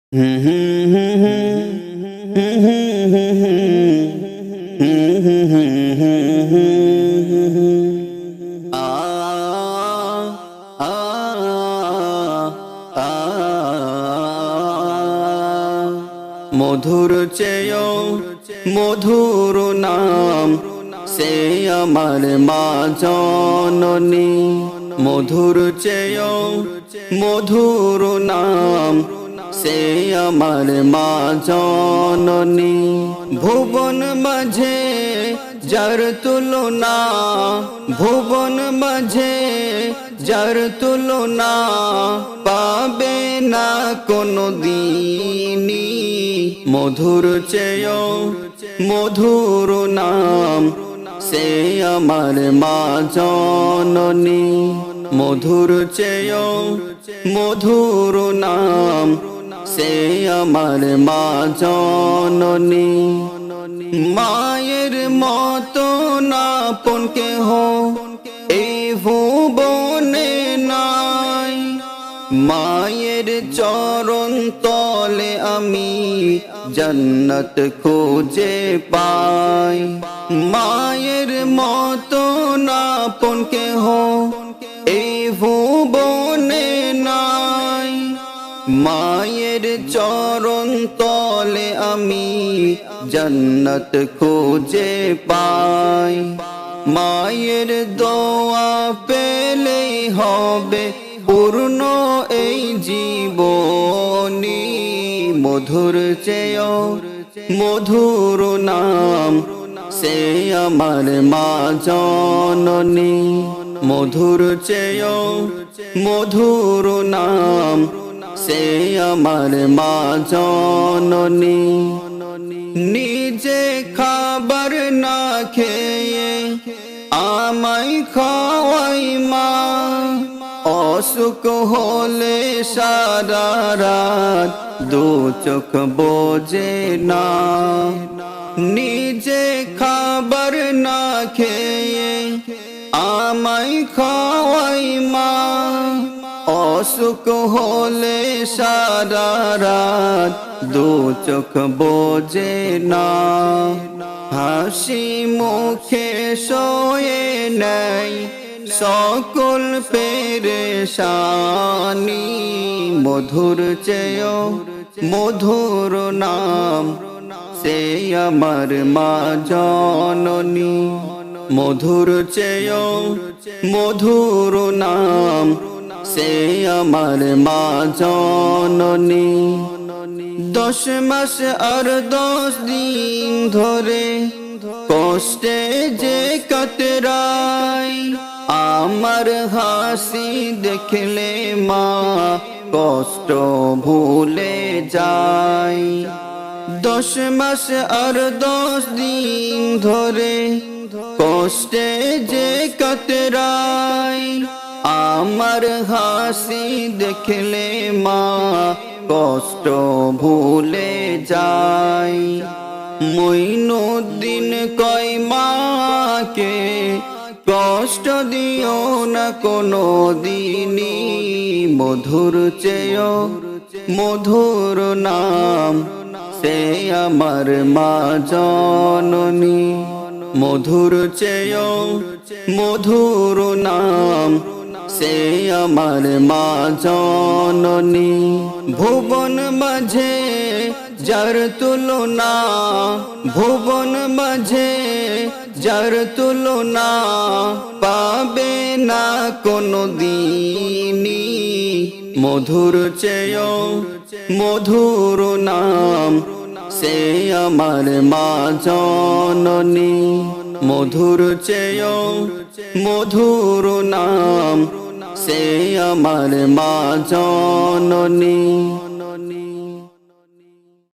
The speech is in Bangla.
মধুর চেয়েও মধুর নাম সে আমার মা জননী। মধুর চেয়েও মধুর নাম সে আমার মা জননী। ভুবন মাঝে যার তুলনা, ভুবন মাঝে যার তুলনা পাবে না কোনো দিনই। মধুর চেয়েও মধুর নাম সে আমার মা জননী। মধুর চেয়েও মধুর নাম সে আমার মা জননী। মায়ের মতো আপন কেহ এই ভুবনে নাই। মায়ের চরণ তলে আমি জান্নাত খুঁজে পাই। মায়ের মতো আপন কেহ এই ভুবনে নাই। মায়ের চরণ তলে আমি জান্নাত খুঁজে পাই। মায়ের দোয়া পেলেই হবে পূর্ণ এই জীবনী। মধুর চেয়েও মধুর নাম সে আমার মা জননী। মধুর চেয়েও মধুর নাম সে আমার মা জননী। নিজে খাবার না খেয়ে আমায় খাওয়াই মা। অসুখ হলে সারা রাত দু চোখ বোঝে না। নিজে খাবার না খেয়ে আমায় খাওয়াই মা। অসুখ হলে সারা রাত দু চোখ বোঝে না। হাসি মুখে শোয়ে নাই সকল পেরেশানি। মধুর চেয়েও মধুর নাম সে আমার মা জননী। মধুর চেয়েও মধুর নাম সে আমার মা জননী। 10 মাস আর 10 দিন ধরে কষ্টে যে কাতরাই। আমার হাসি দেখলে মা কষ্ট ভুলে যায়। 10 মাস আর 10 দিন ধরে কষ্টে যে কাতরাই। আমার হাসি দেখলে মা কষ্ট ভুলে যায়। মঈনুদ্দিন কয় মাকে কষ্ট দিও না কোনো দিনই। মধুর চেয়েও মধুর নাম সে আমার মা জননী। মধুর চেয়েও মধুর নাম সে আমার মা জননী। ভুবন মাঝে যার তুলনা, ভুবন মাঝে যার তুলনা পাবে না কোনো দিনই। মধুর চেয়েও মধুর নাম সে আমার মা জননী। মধুর চেয়েও মধুর নাম সে আমার মা জননী।